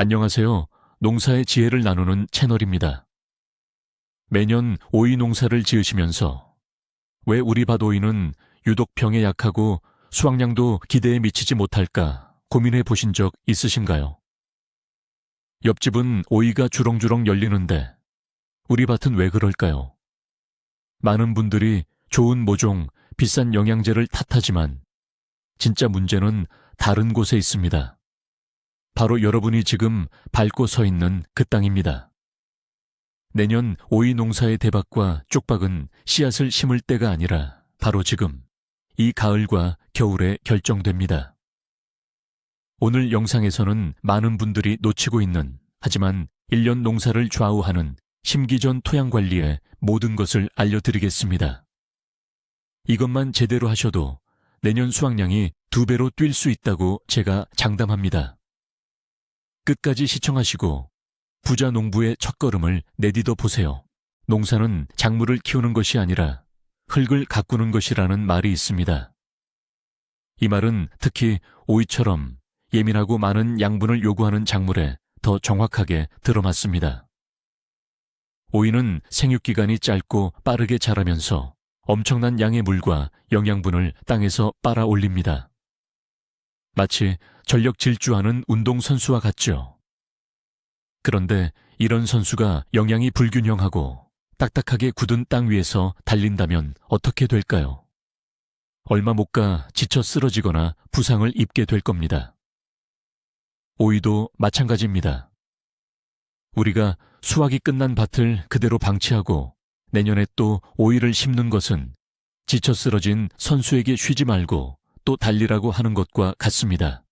안녕하세요. 농사의 지혜를 나누는 채널입니다. 매년 오이 농사를 지으시면서 왜 우리 밭 오이는 유독 병에 약하고 수확량도 기대에 미치지 못할까 고민해 보신 적 있으신가요? 옆집은 오이가 주렁주렁 열리는데 우리 밭은 왜 그럴까요? 많은 분들이 좋은 모종, 비싼 영양제를 탓하지만 진짜 문제는 다른 곳에 있습니다. 바로 여러분이 지금 밟고 서 있는 그 땅입니다. 내년 오이 농사의 대박과 쪽박은 씨앗을 심을 때가 아니라 바로 지금, 이 가을과 겨울에 결정됩니다. 오늘 영상에서는 많은 분들이 놓치고 있는, 하지만 1년 농사를 좌우하는 심기 전 토양 관리의 모든 것을 알려드리겠습니다. 이것만 제대로 하셔도 내년 수확량이 2배로 뛸 수 있다고 제가 장담합니다. 끝까지 시청하시고 부자 농부의 첫걸음을 내디뎌 보세요. 농사는 작물을 키우는 것이 아니라 흙을 가꾸는 것이라는 말이 있습니다. 이 말은 특히 오이처럼 예민하고 많은 양분을 요구하는 작물에 더 정확하게 들어맞습니다. 오이는 생육기간이 짧고 빠르게 자라면서 엄청난 양의 물과 영양분을 땅에서 빨아 올립니다. 마치 전력 질주하는 운동선수와 같죠. 그런데 이런 선수가 영양이 불균형하고 딱딱하게 굳은 땅 위에서 달린다면 어떻게 될까요? 얼마 못 가 지쳐 쓰러지거나 부상을 입게 될 겁니다. 오이도 마찬가지입니다. 우리가 수확이 끝난 밭을 그대로 방치하고 내년에 또 오이를 심는 것은 지쳐 쓰러진 선수에게 쉬지 말고 또 달리라고 하는 것과 같습니다.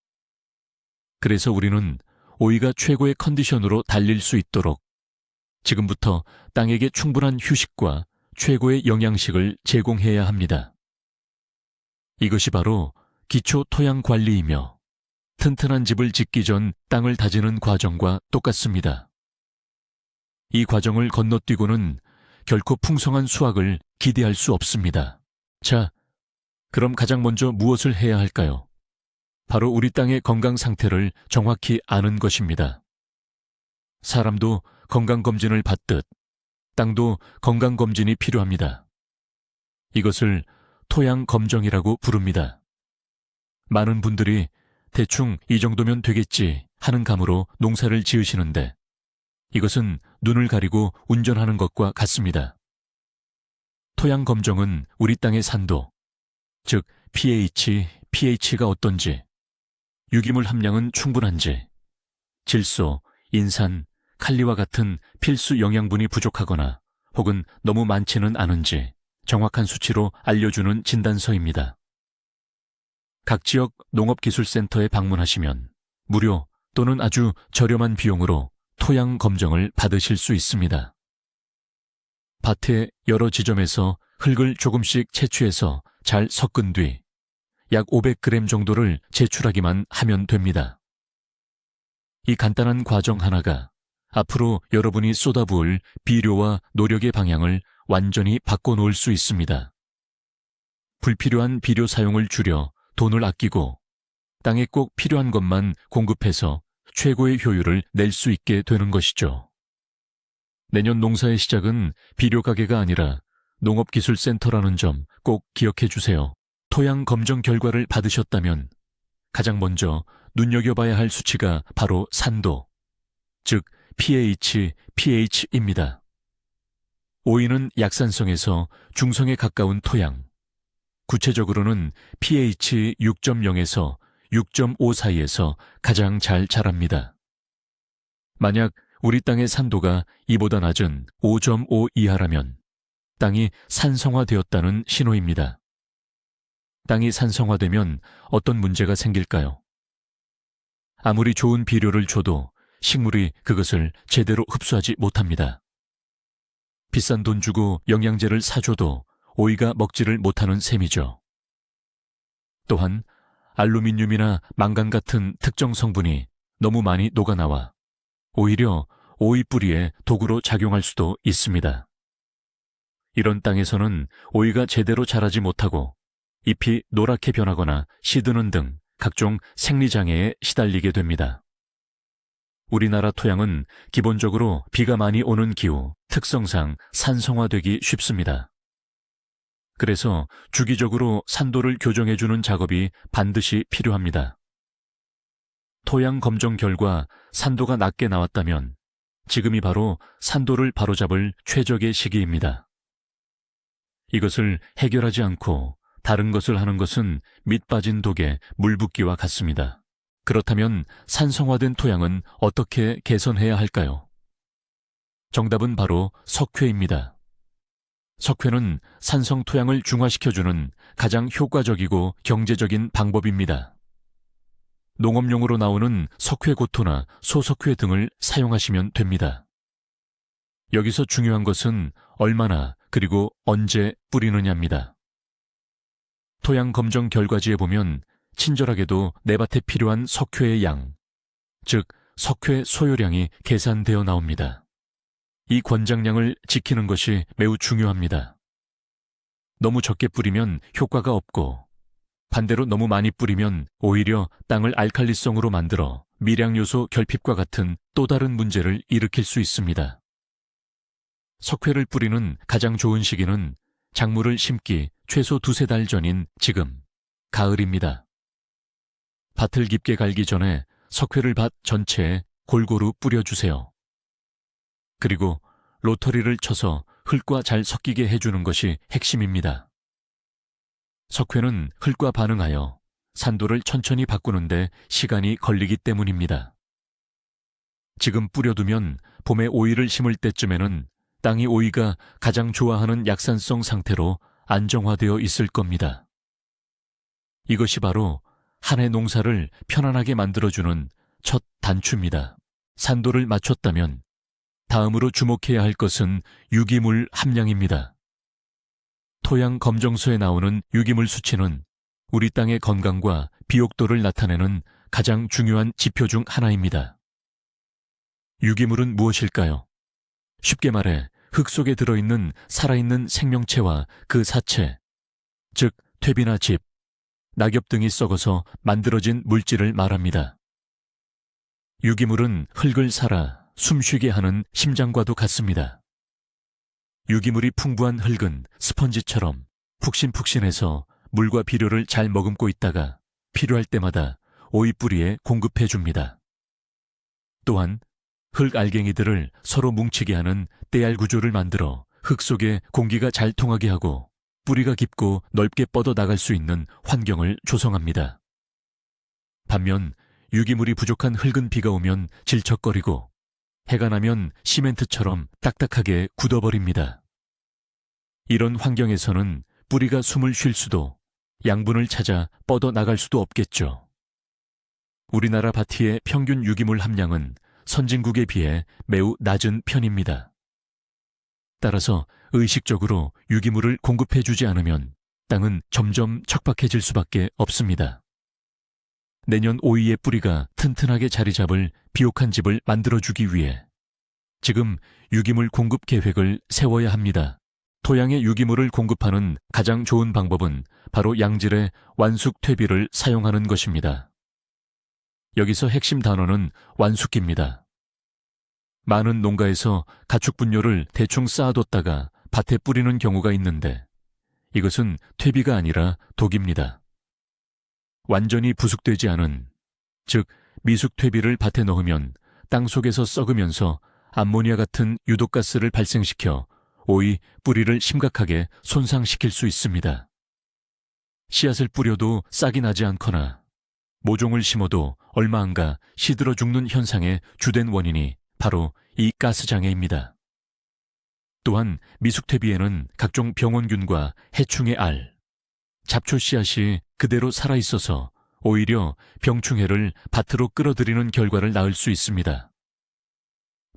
그래서 우리는 오이가 최고의 컨디션으로 달릴 수 있도록 지금부터 땅에게 충분한 휴식과 최고의 영양식을 제공해야 합니다. 이것이 바로 기초 토양 관리이며 튼튼한 집을 짓기 전 땅을 다지는 과정과 똑같습니다. 이 과정을 건너뛰고는 결코 풍성한 수확을 기대할 수 없습니다. 자, 그럼 가장 먼저 무엇을 해야 할까요? 바로 우리 땅의 건강 상태를 정확히 아는 것입니다. 사람도 건강검진을 받듯 땅도 건강검진이 필요합니다. 이것을 토양검정이라고 부릅니다. 많은 분들이 대충 이 정도면 되겠지 하는 감으로 농사를 지으시는데 이것은 눈을 가리고 운전하는 것과 같습니다. 토양검정은 우리 땅의 산도, 즉 pH가 어떤지, 유기물 함량은 충분한지, 질소, 인산, 칼리와 같은 필수 영양분이 부족하거나 혹은 너무 많지는 않은지 정확한 수치로 알려주는 진단서입니다. 각 지역 농업기술센터에 방문하시면 무료 또는 아주 저렴한 비용으로 토양 검정을 받으실 수 있습니다. 밭의 여러 지점에서 흙을 조금씩 채취해서 잘 섞은 뒤 약 500g 정도를 제출하기만 하면 됩니다. 이 간단한 과정 하나가 앞으로 여러분이 쏟아부을 비료와 노력의 방향을 완전히 바꿔놓을 수 있습니다. 불필요한 비료 사용을 줄여 돈을 아끼고 땅에 꼭 필요한 것만 공급해서 최고의 효율을 낼 수 있게 되는 것이죠. 내년 농사의 시작은 비료 가게가 아니라 농업기술센터라는 점 꼭 기억해 주세요. 토양 검정 결과를 받으셨다면 가장 먼저 눈여겨봐야 할 수치가 바로 산도, 즉 pH입니다. 오이는 약산성에서 중성에 가까운 토양, 구체적으로는 pH 6.0에서 6.5 사이에서 가장 잘 자랍니다. 만약 우리 땅의 산도가 이보다 낮은 5.5 이하라면 땅이 산성화되었다는 신호입니다. 땅이 산성화되면 어떤 문제가 생길까요? 아무리 좋은 비료를 줘도 식물이 그것을 제대로 흡수하지 못합니다. 비싼 돈 주고 영양제를 사줘도 오이가 먹지를 못하는 셈이죠. 또한 알루미늄이나 망간 같은 특정 성분이 너무 많이 녹아나와 오히려 오이 뿌리에 독으로 작용할 수도 있습니다. 이런 땅에서는 오이가 제대로 자라지 못하고 잎이 노랗게 변하거나 시드는 등 각종 생리장애에 시달리게 됩니다. 우리나라 토양은 기본적으로 비가 많이 오는 기후, 특성상 산성화되기 쉽습니다. 그래서 주기적으로 산도를 교정해주는 작업이 반드시 필요합니다. 토양 검정 결과 산도가 낮게 나왔다면 지금이 바로 산도를 바로잡을 최적의 시기입니다. 이것을 해결하지 않고 다른 것을 하는 것은 밑 빠진 독에 물 붓기와 같습니다. 그렇다면 산성화된 토양은 어떻게 개선해야 할까요? 정답은 바로 석회입니다. 석회는 산성 토양을 중화시켜주는 가장 효과적이고 경제적인 방법입니다. 농업용으로 나오는 석회고토나 소석회 등을 사용하시면 됩니다. 여기서 중요한 것은 얼마나 그리고 언제 뿌리느냐입니다. 토양 검정 결과지에 보면 친절하게도 내 밭에 필요한 석회의 양, 즉 석회 소요량이 계산되어 나옵니다. 이 권장량을 지키는 것이 매우 중요합니다. 너무 적게 뿌리면 효과가 없고 반대로 너무 많이 뿌리면 오히려 땅을 알칼리성으로 만들어 미량요소 결핍과 같은 또 다른 문제를 일으킬 수 있습니다. 석회를 뿌리는 가장 좋은 시기는 작물을 심기 최소 2-3달 전인 지금, 가을입니다. 밭을 깊게 갈기 전에 석회를 밭 전체에 골고루 뿌려주세요. 그리고 로터리를 쳐서 흙과 잘 섞이게 해주는 것이 핵심입니다. 석회는 흙과 반응하여 산도를 천천히 바꾸는데 시간이 걸리기 때문입니다. 지금 뿌려두면 봄에 오이를 심을 때쯤에는 땅이 오이가 가장 좋아하는 약산성 상태로 안정화되어 있을 겁니다. 이것이 바로 한 해 농사를 편안하게 만들어주는 첫 단추입니다. 산도를 맞췄다면 다음으로 주목해야 할 것은 유기물 함량입니다. 토양 검정소에 나오는 유기물 수치는 우리 땅의 건강과 비옥도를 나타내는 가장 중요한 지표 중 하나입니다. 유기물은 무엇일까요? 쉽게 말해 흙 속에 들어있는 살아있는 생명체와 그 사체, 즉 퇴비나 즙, 낙엽 등이 썩어서 만들어진 물질을 말합니다. 유기물은 흙을 살아 숨쉬게 하는 심장과도 같습니다. 유기물이 풍부한 흙은 스펀지처럼 푹신푹신해서 물과 비료를 잘 머금고 있다가 필요할 때마다 오이 뿌리에 공급해 줍니다. 또한 흙 알갱이들을 서로 뭉치게 하는 떼알 구조를 만들어 흙 속에 공기가 잘 통하게 하고 뿌리가 깊고 넓게 뻗어나갈 수 있는 환경을 조성합니다. 반면 유기물이 부족한 흙은 비가 오면 질척거리고 해가 나면 시멘트처럼 딱딱하게 굳어버립니다. 이런 환경에서는 뿌리가 숨을 쉴 수도 양분을 찾아 뻗어나갈 수도 없겠죠. 우리나라 밭의 평균 유기물 함량은 선진국에 비해 매우 낮은 편입니다. 따라서 의식적으로 유기물을 공급해주지 않으면 땅은 점점 척박해질 수밖에 없습니다. 내년 오이의 뿌리가 튼튼하게 자리 잡을 비옥한 집을 만들어주기 위해 지금 유기물 공급 계획을 세워야 합니다. 토양에 유기물을 공급하는 가장 좋은 방법은 바로 양질의 완숙 퇴비를 사용하는 것입니다. 여기서 핵심 단어는 완숙기입니다. 많은 농가에서 가축 분뇨를 대충 쌓아뒀다가 밭에 뿌리는 경우가 있는데 이것은 퇴비가 아니라 독입니다. 완전히 부숙되지 않은, 즉 미숙 퇴비를 밭에 넣으면 땅 속에서 썩으면서 암모니아 같은 유독가스를 발생시켜 오이 뿌리를 심각하게 손상시킬 수 있습니다. 씨앗을 뿌려도 싹이 나지 않거나 모종을 심어도 얼마 안 가 시들어 죽는 현상의 주된 원인이 바로 이 가스장애입니다. 또한 미숙퇴비에는 각종 병원균과 해충의 알, 잡초 씨앗이 그대로 살아있어서 오히려 병충해를 밭으로 끌어들이는 결과를 낳을 수 있습니다.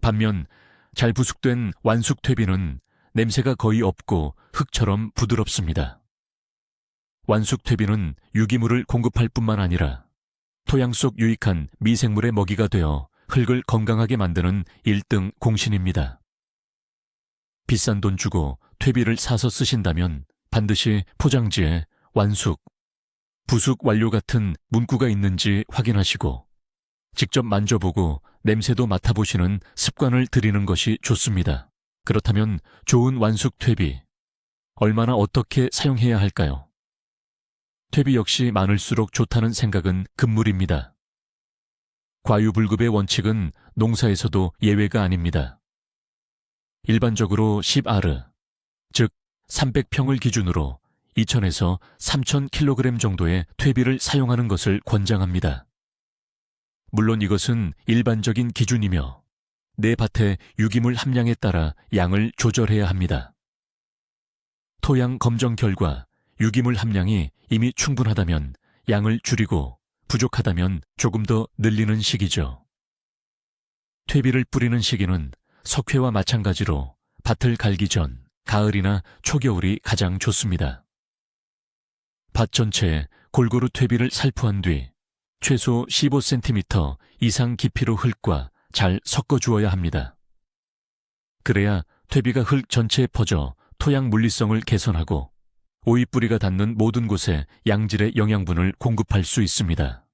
반면 잘 부숙된 완숙퇴비는 냄새가 거의 없고 흙처럼 부드럽습니다. 완숙퇴비는 유기물을 공급할 뿐만 아니라 토양 속 유익한 미생물의 먹이가 되어 흙을 건강하게 만드는 1등 공신입니다. 비싼 돈 주고 퇴비를 사서 쓰신다면 반드시 포장지에 완숙, 부숙 완료 같은 문구가 있는지 확인하시고 직접 만져보고 냄새도 맡아보시는 습관을 들이는 것이 좋습니다. 그렇다면 좋은 완숙 퇴비, 얼마나 어떻게 사용해야 할까요? 퇴비 역시 많을수록 좋다는 생각은 금물입니다. 과유불급의 원칙은 농사에서도 예외가 아닙니다. 일반적으로 10아르, 즉 300평을 기준으로 2,000에서 3,000kg 정도의 퇴비를 사용하는 것을 권장합니다. 물론 이것은 일반적인 기준이며 내 밭의 유기물 함량에 따라 양을 조절해야 합니다. 토양 검정 결과 유기물 함량이 이미 충분하다면 양을 줄이고 부족하다면 조금 더 늘리는 시기죠. 퇴비를 뿌리는 시기는 석회와 마찬가지로 밭을 갈기 전 가을이나 초겨울이 가장 좋습니다. 밭 전체에 골고루 퇴비를 살포한 뒤 최소 15cm 이상 깊이로 흙과 잘 섞어주어야 합니다. 그래야 퇴비가 흙 전체에 퍼져 토양 물리성을 개선하고 오이 뿌리가 닿는 모든 곳에 양질의 영양분을 공급할 수 있습니다.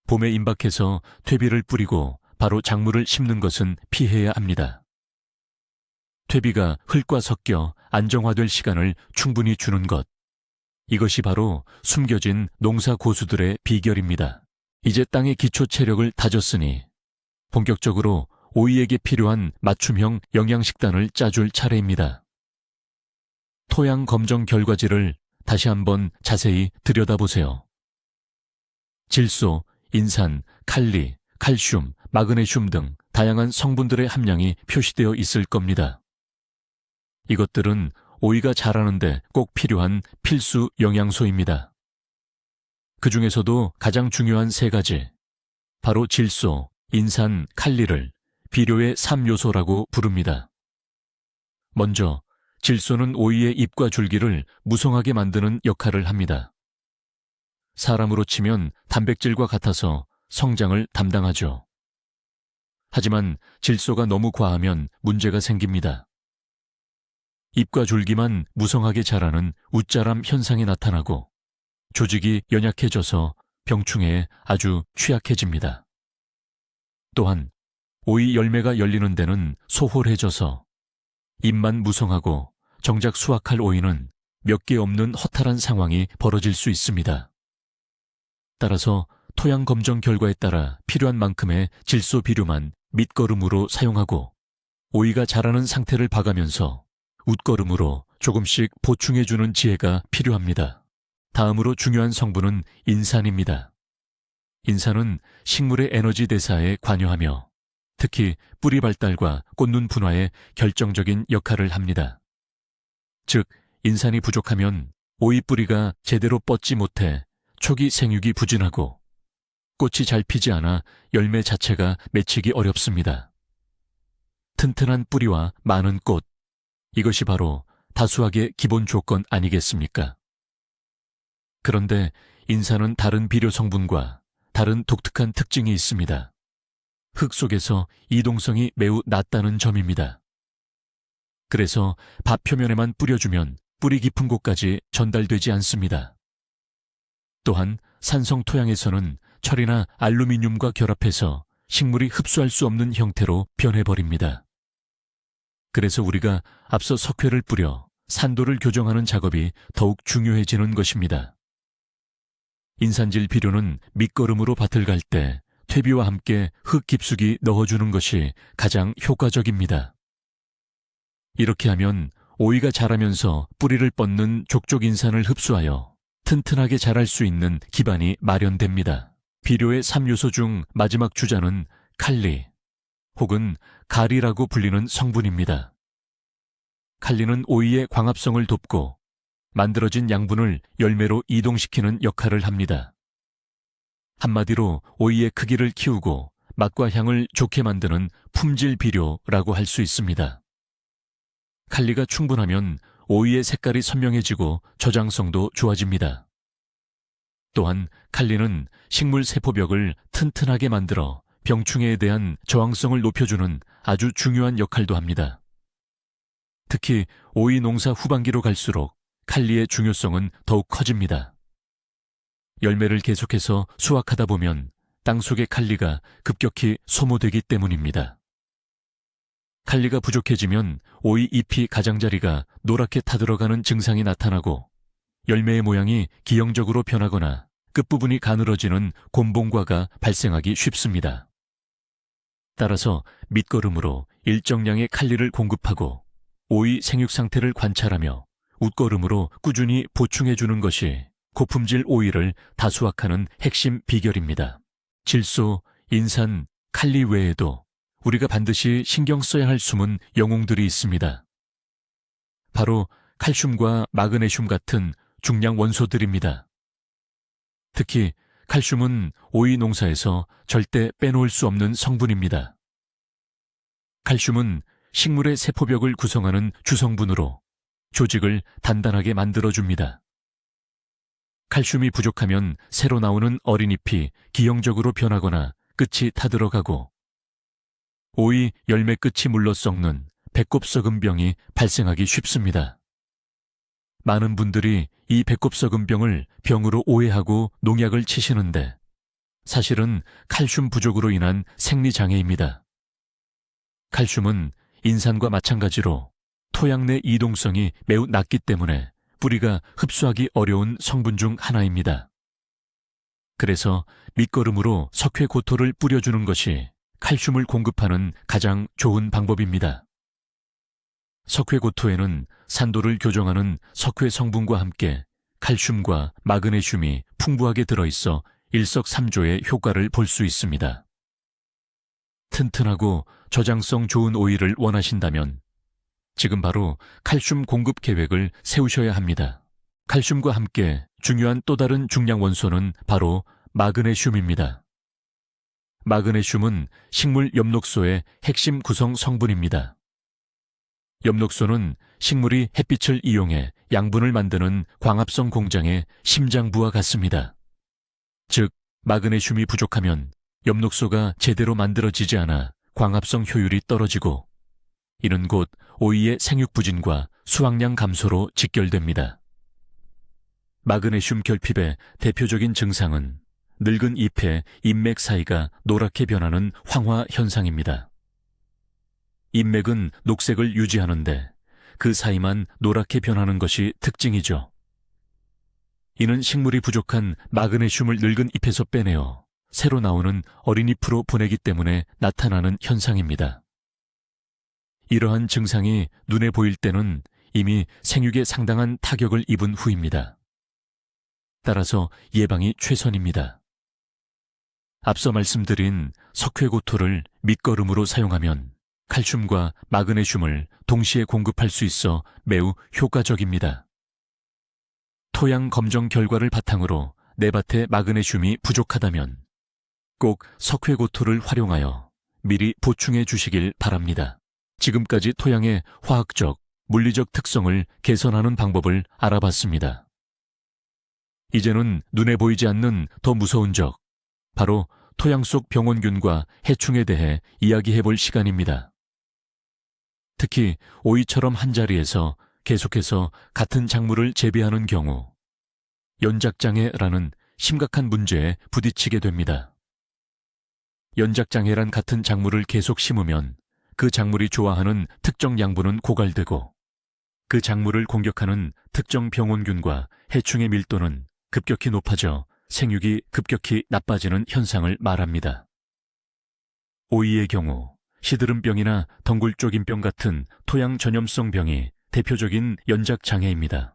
봄에 임박해서 퇴비를 뿌리고 바로 작물을 심는 것은 피해야 합니다. 퇴비가 흙과 섞여 안정화될 시간을 충분히 주는 것, 이것이 바로 숨겨진 농사 고수들의 비결입니다. 이제 땅의 기초 체력을 다졌으니 본격적으로 오이에게 필요한 맞춤형 영양식단을 짜줄 차례입니다. 토양 검정 결과지를 다시 한번 자세히 들여다보세요. 질소, 인산, 칼리, 칼슘, 마그네슘 등 다양한 성분들의 함량이 표시되어 있을 겁니다. 이것들은 오이가 자라는데 꼭 필요한 필수 영양소입니다. 그 중에서도 가장 중요한 세 가지, 바로 질소, 인산, 칼리를 비료의 3요소라고 부릅니다. 먼저 질소는 오이의 잎과 줄기를 무성하게 만드는 역할을 합니다. 사람으로 치면 단백질과 같아서 성장을 담당하죠. 하지만 질소가 너무 과하면 문제가 생깁니다. 잎과 줄기만 무성하게 자라는 웃자람 현상이 나타나고 조직이 연약해져서 병충해에 아주 취약해집니다. 또한 오이 열매가 열리는 데는 소홀해져서 잎만 무성하고 정작 수확할 오이는 몇 개 없는 허탈한 상황이 벌어질 수 있습니다. 따라서 토양 검정 결과에 따라 필요한 만큼의 질소 비료만 밑거름으로 사용하고 오이가 자라는 상태를 봐가면서 웃거름으로 조금씩 보충해주는 지혜가 필요합니다. 다음으로 중요한 성분은 인산입니다. 인산은 식물의 에너지 대사에 관여하며 특히 뿌리 발달과 꽃눈 분화에 결정적인 역할을 합니다. 즉, 인산이 부족하면 오이 뿌리가 제대로 뻗지 못해 초기 생육이 부진하고 꽃이 잘 피지 않아 열매 자체가 맺히기 어렵습니다. 튼튼한 뿌리와 많은 꽃, 이것이 바로 다수학의 기본 조건 아니겠습니까? 그런데 인산은 다른 비료 성분과 다른 독특한 특징이 있습니다. 흙 속에서 이동성이 매우 낮다는 점입니다. 그래서 밭 표면에만 뿌려주면 뿌리 깊은 곳까지 전달되지 않습니다. 또한 산성 토양에서는 철이나 알루미늄과 결합해서 식물이 흡수할 수 없는 형태로 변해버립니다. 그래서 우리가 앞서 석회를 뿌려 산도를 교정하는 작업이 더욱 중요해지는 것입니다. 인산질 비료는 밑거름으로 밭을 갈 때 퇴비와 함께 흙 깊숙이 넣어주는 것이 가장 효과적입니다. 이렇게 하면 오이가 자라면서 뿌리를 뻗는 족족인산을 흡수하여 튼튼하게 자랄 수 있는 기반이 마련됩니다. 비료의 3요소 중 마지막 주자는 칼리 혹은 가리라고 불리는 성분입니다. 칼리는 오이의 광합성을 돕고 만들어진 양분을 열매로 이동시키는 역할을 합니다. 한마디로 오이의 크기를 키우고 맛과 향을 좋게 만드는 품질 비료라고 할 수 있습니다. 칼리가 충분하면 오이의 색깔이 선명해지고 저장성도 좋아집니다. 또한 칼리는 식물 세포벽을 튼튼하게 만들어 병충해에 대한 저항성을 높여주는 아주 중요한 역할도 합니다. 특히 오이 농사 후반기로 갈수록 칼리의 중요성은 더욱 커집니다. 열매를 계속해서 수확하다 보면 땅속의 칼리가 급격히 소모되기 때문입니다. 칼리가 부족해지면 오이 잎이 가장자리가 노랗게 타들어가는 증상이 나타나고 열매의 모양이 기형적으로 변하거나 끝부분이 가늘어지는 곤봉과가 발생하기 쉽습니다. 따라서 밑거름으로 일정량의 칼리를 공급하고 오이 생육 상태를 관찰하며 웃거름으로 꾸준히 보충해주는 것이 고품질 오이를 다수확하는 핵심 비결입니다. 질소, 인산, 칼리 외에도 우리가 반드시 신경 써야 할 숨은 영웅들이 있습니다. 바로 칼슘과 마그네슘 같은 중량 원소들입니다. 특히 칼슘은 오이 농사에서 절대 빼놓을 수 없는 성분입니다. 칼슘은 식물의 세포벽을 구성하는 주성분으로 조직을 단단하게 만들어줍니다. 칼슘이 부족하면 새로 나오는 어린 잎이 기형적으로 변하거나 끝이 타들어가고 오이 열매 끝이 물러 썩는 배꼽썩은병이 발생하기 쉽습니다. 많은 분들이 이 배꼽썩은병을 병으로 오해하고 농약을 치시는데 사실은 칼슘 부족으로 인한 생리장애입니다. 칼슘은 인산과 마찬가지로 토양 내 이동성이 매우 낮기 때문에 뿌리가 흡수하기 어려운 성분 중 하나입니다. 그래서 밑거름으로 석회고토를 뿌려주는 것이 칼슘을 공급하는 가장 좋은 방법입니다. 석회고토에는 산도를 교정하는 석회 성분과 함께 칼슘과 마그네슘이 풍부하게 들어있어 일석삼조의 효과를 볼 수 있습니다. 튼튼하고 저장성 좋은 오이를 원하신다면 지금 바로 칼슘 공급 계획을 세우셔야 합니다. 칼슘과 함께 중요한 또 다른 중량 원소는 바로 마그네슘입니다. 마그네슘은 식물 엽록소의 핵심 구성 성분입니다. 엽록소는 식물이 햇빛을 이용해 양분을 만드는 광합성 공장의 심장부와 같습니다. 즉, 마그네슘이 부족하면 엽록소가 제대로 만들어지지 않아 광합성 효율이 떨어지고 이는 곧 오이의 생육 부진과 수확량 감소로 직결됩니다. 마그네슘 결핍의 대표적인 증상은 늙은 잎의 잎맥 사이가 노랗게 변하는 황화 현상입니다. 잎맥은 녹색을 유지하는데 그 사이만 노랗게 변하는 것이 특징이죠. 이는 식물이 부족한 마그네슘을 늙은 잎에서 빼내어 새로 나오는 어린 잎으로 보내기 때문에 나타나는 현상입니다. 이러한 증상이 눈에 보일 때는 이미 생육에 상당한 타격을 입은 후입니다. 따라서 예방이 최선입니다. 앞서 말씀드린 석회고토를 밑거름으로 사용하면 칼슘과 마그네슘을 동시에 공급할 수 있어 매우 효과적입니다. 토양 검정 결과를 바탕으로 내 밭에 마그네슘이 부족하다면 꼭 석회고토를 활용하여 미리 보충해 주시길 바랍니다. 지금까지 토양의 화학적, 물리적 특성을 개선하는 방법을 알아봤습니다. 이제는 눈에 보이지 않는 더 무서운 적, 바로 토양 속 병원균과 해충에 대해 이야기해 볼 시간입니다. 특히 오이처럼 한자리에서 계속해서 같은 작물을 재배하는 경우 연작장애라는 심각한 문제에 부딪히게 됩니다. 연작장애란 같은 작물을 계속 심으면 그 작물이 좋아하는 특정 양분은 고갈되고 그 작물을 공격하는 특정 병원균과 해충의 밀도는 급격히 높아져 생육이 급격히 나빠지는 현상을 말합니다. 오이의 경우 시드름병이나 덩굴쪽인병 같은 토양 전염성 병이 대표적인 연작장애입니다.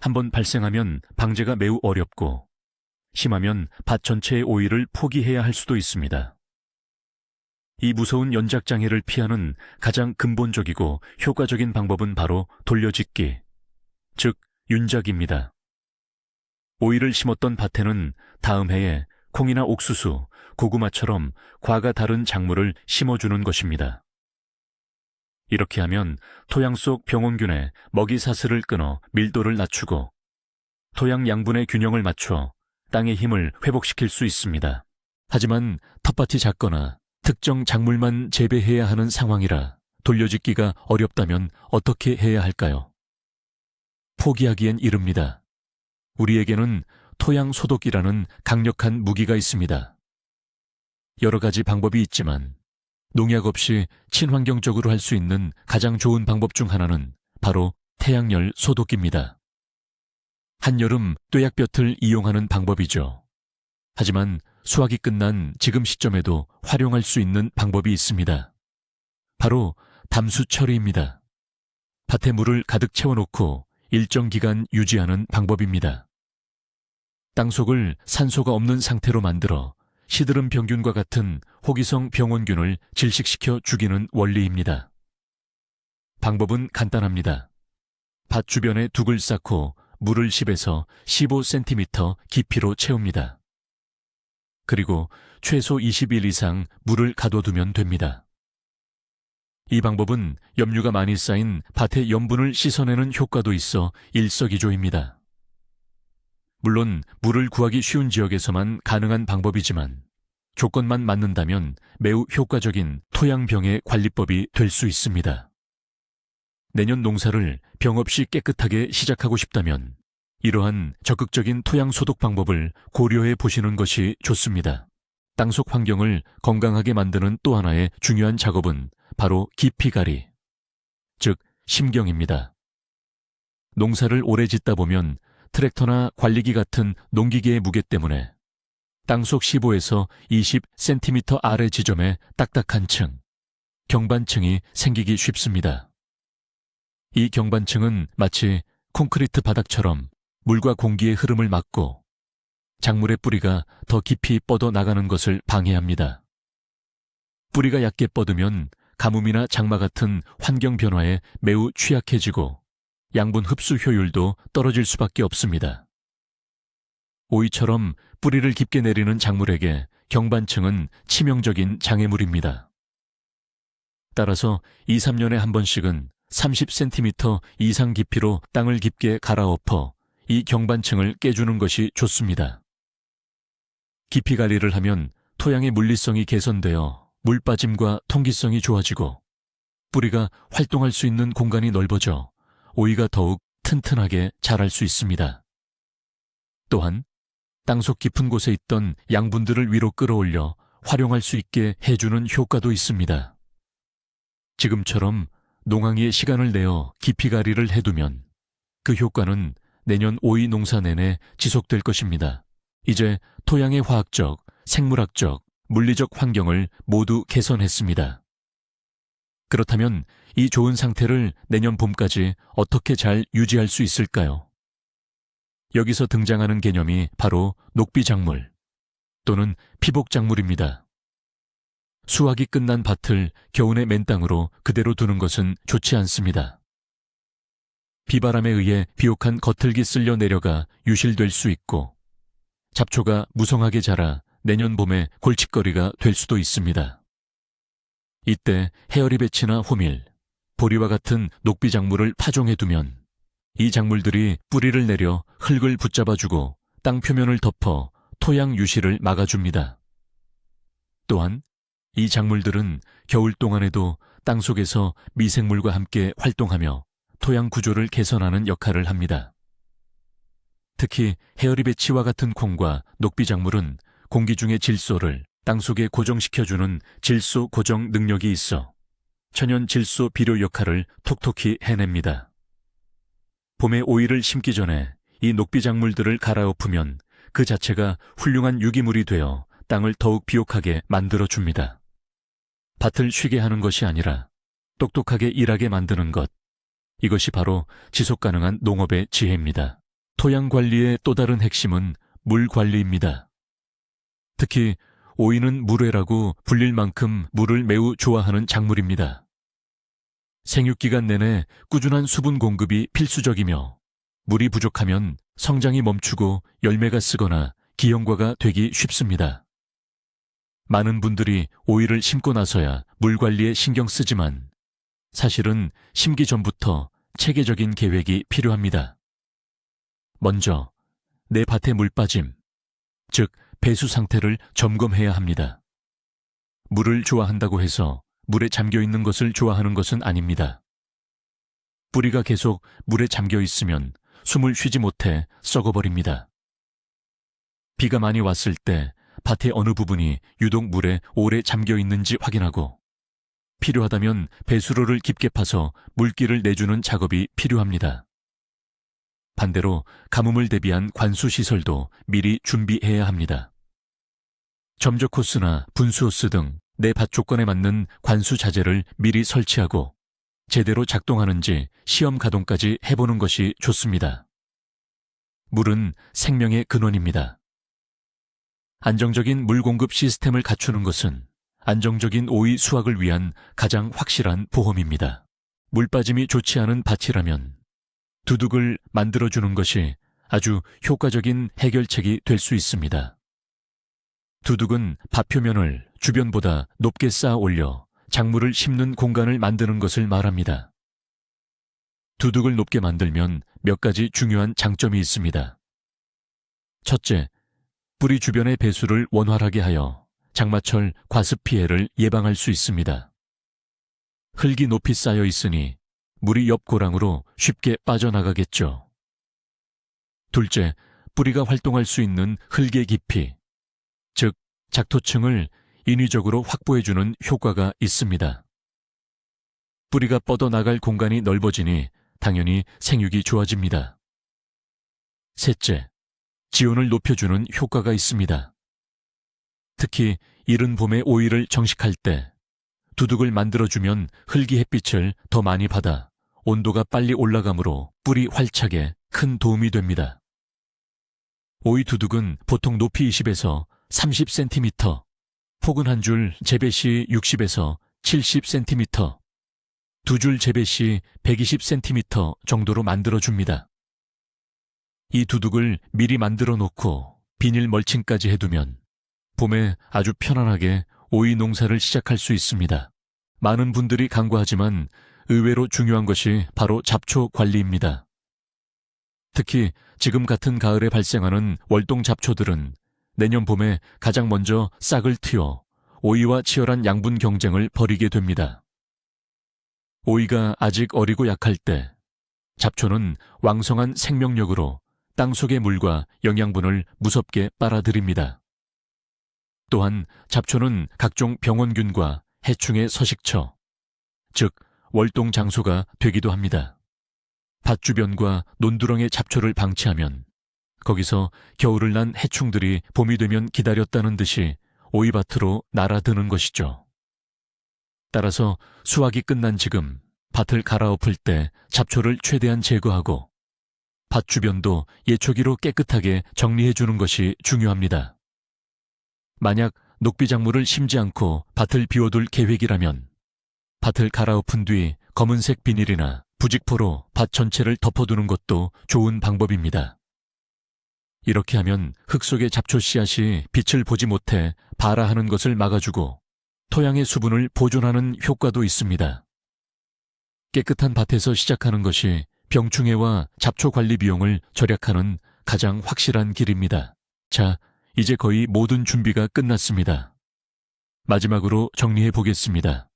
한번 발생하면 방제가 매우 어렵고 심하면 밭 전체의 오이를 포기해야 할 수도 있습니다. 이 무서운 연작장애를 피하는 가장 근본적이고 효과적인 방법은 바로 돌려짓기, 즉 윤작입니다. 오이를 심었던 밭에는 다음 해에 콩이나 옥수수, 고구마처럼 과가 다른 작물을 심어주는 것입니다. 이렇게 하면 토양 속 병원균의 먹이 사슬을 끊어 밀도를 낮추고 토양 양분의 균형을 맞춰 땅의 힘을 회복시킬 수 있습니다. 하지만 텃밭이 작거나 특정 작물만 재배해야 하는 상황이라 돌려짓기가 어렵다면 어떻게 해야 할까요? 포기하기엔 이릅니다. 우리에게는 토양 소독이라는 강력한 무기가 있습니다. 여러 가지 방법이 있지만 농약 없이 친환경적으로 할 수 있는 가장 좋은 방법 중 하나는 바로 태양열 소독기입니다. 한여름 뙤약볕을 이용하는 방법이죠. 하지만 수확이 끝난 지금 시점에도 활용할 수 있는 방법이 있습니다. 바로 담수 처리입니다. 밭에 물을 가득 채워놓고 일정 기간 유지하는 방법입니다. 땅속을 산소가 없는 상태로 만들어 시드름 병균과 같은 호기성 병원균을 질식시켜 죽이는 원리입니다. 방법은 간단합니다. 밭 주변에 둑을 쌓고 물을 10에서 15cm 깊이로 채웁니다. 그리고 최소 20일 이상 물을 가둬두면 됩니다. 이 방법은 염류가 많이 쌓인 밭의 염분을 씻어내는 효과도 있어 일석이조입니다. 물론 물을 구하기 쉬운 지역에서만 가능한 방법이지만 조건만 맞는다면 매우 효과적인 토양병의 관리법이 될 수 있습니다. 내년 농사를 병 없이 깨끗하게 시작하고 싶다면 이러한 적극적인 토양 소독 방법을 고려해 보시는 것이 좋습니다. 땅속 환경을 건강하게 만드는 또 하나의 중요한 작업은 바로 깊이갈이, 즉 심경입니다. 농사를 오래 짓다 보면 트랙터나 관리기 같은 농기계의 무게 때문에 땅속 15에서 20cm 아래 지점에 딱딱한 층, 경반층이 생기기 쉽습니다. 이 경반층은 마치 콘크리트 바닥처럼 물과 공기의 흐름을 막고 작물의 뿌리가 더 깊이 뻗어 나가는 것을 방해합니다. 뿌리가 얕게 뻗으면 가뭄이나 장마 같은 환경 변화에 매우 취약해지고 양분 흡수 효율도 떨어질 수밖에 없습니다. 오이처럼 뿌리를 깊게 내리는 작물에게 경반층은 치명적인 장애물입니다. 따라서 2, 3년에 한 번씩은 30cm 이상 깊이로 땅을 깊게 갈아엎어 이 경반층을 깨주는 것이 좋습니다. 깊이 관리를 하면 토양의 물리성이 개선되어 물 빠짐과 통기성이 좋아지고 뿌리가 활동할 수 있는 공간이 넓어져 오이가 더욱 튼튼하게 자랄 수 있습니다. 또한 땅속 깊은 곳에 있던 양분들을 위로 끌어올려 활용할 수 있게 해주는 효과도 있습니다. 지금처럼 농항이에 시간을 내어 깊이갈이를 해두면 그 효과는 내년 오이 농사 내내 지속될 것입니다. 이제 토양의 화학적, 생물학적, 물리적 환경을 모두 개선했습니다. 그렇다면 이 좋은 상태를 내년 봄까지 어떻게 잘 유지할 수 있을까요? 여기서 등장하는 개념이 바로 녹비작물 또는 피복작물입니다. 수확이 끝난 밭을 겨우내 맨 땅으로 그대로 두는 것은 좋지 않습니다. 비바람에 의해 비옥한 겉흙이 쓸려 내려가 유실될 수 있고 잡초가 무성하게 자라 내년 봄에 골칫거리가 될 수도 있습니다. 이때 헤어리배치나 호밀, 보리와 같은 녹비작물을 파종해두면 이 작물들이 뿌리를 내려 흙을 붙잡아주고 땅 표면을 덮어 토양 유실을 막아줍니다. 또한 이 작물들은 겨울 동안에도 땅속에서 미생물과 함께 활동하며 토양 구조를 개선하는 역할을 합니다. 특히 헤어리배치와 같은 콩과 녹비작물은 공기 중의 질소를 땅속에 고정시켜주는 질소 고정 능력이 있어 천연 질소 비료 역할을 톡톡히 해냅니다. 봄에 오이를 심기 전에 이 녹비작물들을 갈아엎으면 그 자체가 훌륭한 유기물이 되어 땅을 더욱 비옥하게 만들어줍니다. 밭을 쉬게 하는 것이 아니라 똑똑하게 일하게 만드는 것, 이것이 바로 지속가능한 농업의 지혜입니다. 토양 관리의 또 다른 핵심은 물 관리입니다. 특히 오이는 물회라고 불릴 만큼 물을 매우 좋아하는 작물입니다. 생육기간 내내 꾸준한 수분 공급이 필수적이며 물이 부족하면 성장이 멈추고 열매가 쓰거나 기형과가 되기 쉽습니다. 많은 분들이 오이를 심고 나서야 물 관리에 신경 쓰지만 사실은 심기 전부터 체계적인 계획이 필요합니다. 먼저 내 밭의 물 빠짐, 즉 배수 상태를 점검해야 합니다. 물을 좋아한다고 해서 물에 잠겨 있는 것을 좋아하는 것은 아닙니다. 뿌리가 계속 물에 잠겨 있으면 숨을 쉬지 못해 썩어버립니다. 비가 많이 왔을 때 밭의 어느 부분이 유독 물에 오래 잠겨 있는지 확인하고 필요하다면 배수로를 깊게 파서 물기를 내주는 작업이 필요합니다. 반대로 가뭄을 대비한 관수시설도 미리 준비해야 합니다. 점적 호스나 분수 호스 등 내 밭 조건에 맞는 관수 자재를 미리 설치하고 제대로 작동하는지 시험 가동까지 해보는 것이 좋습니다. 물은 생명의 근원입니다. 안정적인 물 공급 시스템을 갖추는 것은 안정적인 오이 수확을 위한 가장 확실한 보험입니다. 물 빠짐이 좋지 않은 밭이라면 두둑을 만들어주는 것이 아주 효과적인 해결책이 될 수 있습니다. 두둑은 밭 표면을 주변보다 높게 쌓아 올려 작물을 심는 공간을 만드는 것을 말합니다. 두둑을 높게 만들면 몇 가지 중요한 장점이 있습니다. 첫째, 뿌리 주변의 배수를 원활하게 하여 장마철 과습 피해를 예방할 수 있습니다. 흙이 높이 쌓여 있으니 물이 옆 고랑으로 쉽게 빠져나가겠죠. 둘째, 뿌리가 활동할 수 있는 흙의 깊이, 즉 작토층을 인위적으로 확보해주는 효과가 있습니다. 뿌리가 뻗어나갈 공간이 넓어지니 당연히 생육이 좋아집니다. 셋째, 지온을 높여주는 효과가 있습니다. 특히 이른 봄에 오이를 정식할 때 두둑을 만들어주면 흙이 햇빛을 더 많이 받아 온도가 빨리 올라가므로 뿌리 활착에 큰 도움이 됩니다. 오이 두둑은 보통 높이 20에서 30cm, 폭은 한 줄 재배 시 60에서 70cm, 두 줄 재배 시 120cm 정도로 만들어줍니다. 이 두둑을 미리 만들어 놓고 비닐 멀칭까지 해두면 봄에 아주 편안하게 오이 농사를 시작할 수 있습니다. 많은 분들이 간과하지만 의외로 중요한 것이 바로 잡초 관리입니다. 특히 지금 같은 가을에 발생하는 월동 잡초들은 내년 봄에 가장 먼저 싹을 틔워 오이와 치열한 양분 경쟁을 벌이게 됩니다. 오이가 아직 어리고 약할 때 잡초는 왕성한 생명력으로 땅속의 물과 영양분을 무섭게 빨아들입니다. 또한 잡초는 각종 병원균과 해충의 서식처, 즉 월동 장소가 되기도 합니다. 밭 주변과 논두렁의 잡초를 방치하면 거기서 겨울을 난 해충들이 봄이 되면 기다렸다는 듯이 오이밭으로 날아드는 것이죠. 따라서 수확이 끝난 지금 밭을 갈아엎을 때 잡초를 최대한 제거하고 밭 주변도 예초기로 깨끗하게 정리해주는 것이 중요합니다. 만약 녹비작물을 심지 않고 밭을 비워둘 계획이라면 밭을 갈아엎은 뒤 검은색 비닐이나 부직포로 밭 전체를 덮어두는 것도 좋은 방법입니다. 이렇게 하면 흙 속의 잡초 씨앗이 빛을 보지 못해 발아하는 것을 막아주고 토양의 수분을 보존하는 효과도 있습니다. 깨끗한 밭에서 시작하는 것이 병충해와 잡초 관리 비용을 절약하는 가장 확실한 길입니다. 자, 이제 거의 모든 준비가 끝났습니다. 마지막으로 정리해 보겠습니다.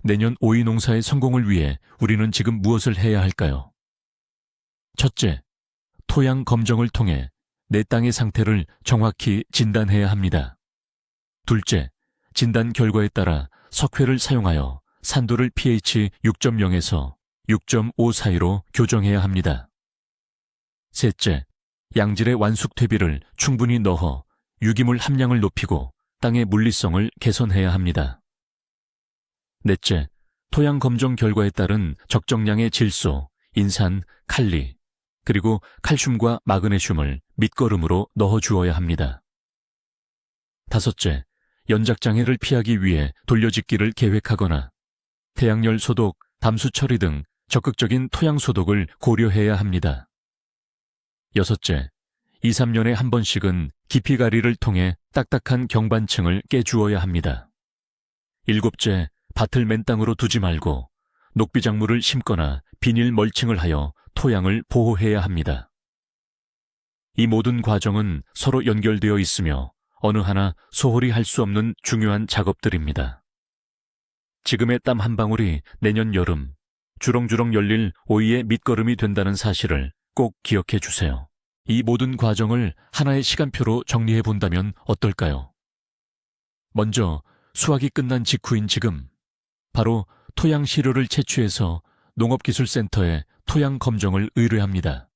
내년 오이 농사의 성공을 위해 우리는 지금 무엇을 해야 할까요? 첫째, 토양 검정을 통해 내 땅의 상태를 정확히 진단해야 합니다. 둘째, 진단 결과에 따라 석회를 사용하여 산도를 pH 6.0에서 6.5 사이로 교정해야 합니다. 셋째, 양질의 완숙 퇴비를 충분히 넣어 유기물 함량을 높이고 땅의 물리성을 개선해야 합니다. 넷째, 토양 검정 결과에 따른 적정량의 질소, 인산, 칼리, 그리고 칼슘과 마그네슘을 밑거름으로 넣어주어야 합니다. 다섯째, 연작장애를 피하기 위해 돌려짓기를 계획하거나 태양열 소독, 담수 처리 등 적극적인 토양 소독을 고려해야 합니다. 여섯째, 2, 3년에 한 번씩은 깊이가리를 통해 딱딱한 경반층을 깨주어야 합니다. 일곱째, 밭을 맨 땅으로 두지 말고 녹비작물을 심거나 비닐 멀칭을 하여 토양을 보호해야 합니다. 이 모든 과정은 서로 연결되어 있으며 어느 하나 소홀히 할 수 없는 중요한 작업들입니다. 지금의 땀 한 방울이 내년 여름 주렁주렁 열릴 오이의 밑거름이 된다는 사실을 꼭 기억해 주세요. 이 모든 과정을 하나의 시간표로 정리해 본다면 어떨까요? 먼저 수확이 끝난 직후인 지금, 바로 토양 시료를 채취해서 농업기술센터에 토양 검정을 의뢰합니다.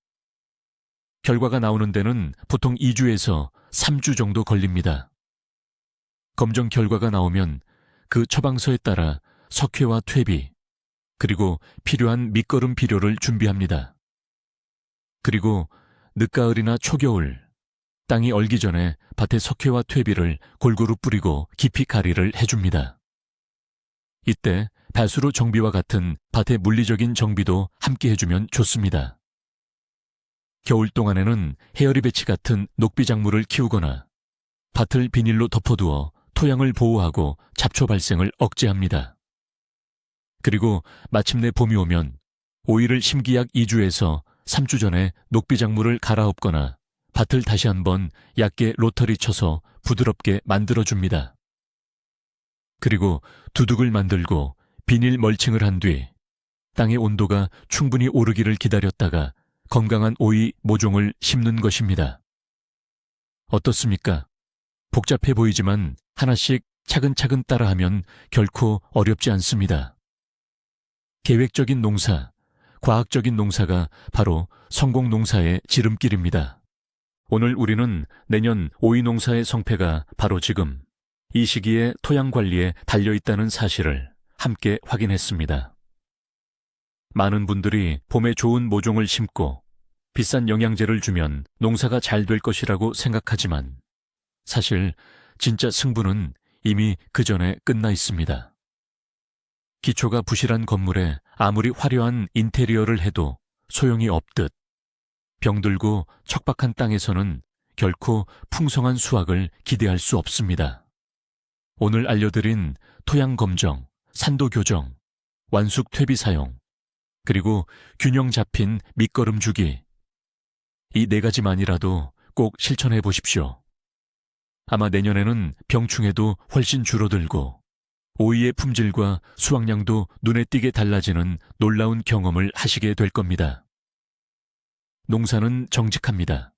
결과가 나오는 데는 보통 2주에서 3주 정도 걸립니다. 검정 결과가 나오면 그 처방서에 따라 석회와 퇴비, 그리고 필요한 밑거름 비료를 준비합니다. 그리고 늦가을이나 초겨울, 땅이 얼기 전에 밭에 석회와 퇴비를 골고루 뿌리고 깊이 가리를 해줍니다. 이때 배수로 정비와 같은 밭의 물리적인 정비도 함께 해주면 좋습니다. 겨울 동안에는 헤어리 배치 같은 녹비 작물을 키우거나 밭을 비닐로 덮어두어 토양을 보호하고 잡초 발생을 억제합니다. 그리고 마침내 봄이 오면 오이를 심기 약 2주에서 3주 전에 녹비 작물을 갈아엎거나 밭을 다시 한번 얕게 로터리 쳐서 부드럽게 만들어줍니다. 그리고 두둑을 만들고 비닐 멀칭을 한 뒤 땅의 온도가 충분히 오르기를 기다렸다가 건강한 오이 모종을 심는 것입니다. 어떻습니까? 복잡해 보이지만 하나씩 차근차근 따라하면 결코 어렵지 않습니다. 계획적인 농사, 과학적인 농사가 바로 성공 농사의 지름길입니다. 오늘 우리는 내년 오이 농사의 성패가 바로 지금 이 시기에 토양 관리에 달려있다는 사실을 함께 확인했습니다. 많은 분들이 봄에 좋은 모종을 심고 비싼 영양제를 주면 농사가 잘 될 것이라고 생각하지만 사실 진짜 승부는 이미 그 전에 끝나 있습니다. 기초가 부실한 건물에 아무리 화려한 인테리어를 해도 소용이 없듯 병들고 척박한 땅에서는 결코 풍성한 수확을 기대할 수 없습니다. 오늘 알려드린 토양 검정, 산도 교정, 완숙 퇴비 사용, 그리고 균형 잡힌 밑거름 주기, 이 4가지만이라도 꼭 실천해 보십시오. 아마 내년에는 병충해도 훨씬 줄어들고 오이의 품질과 수확량도 눈에 띄게 달라지는 놀라운 경험을 하시게 될 겁니다. 농사는 정직합니다.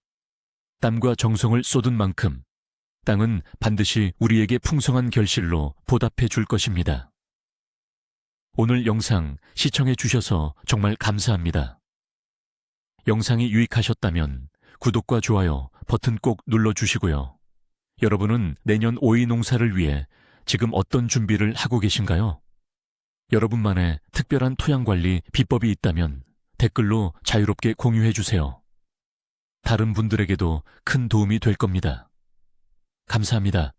땀과 정성을 쏟은 만큼 땅은 반드시 우리에게 풍성한 결실로 보답해 줄 것입니다. 오늘 영상 시청해 주셔서 정말 감사합니다. 영상이 유익하셨다면 구독과 좋아요 버튼 꼭 눌러주시고요. 여러분은 내년 오이 농사를 위해 지금 어떤 준비를 하고 계신가요? 여러분만의 특별한 토양 관리 비법이 있다면 댓글로 자유롭게 공유해 주세요. 다른 분들에게도 큰 도움이 될 겁니다. 감사합니다.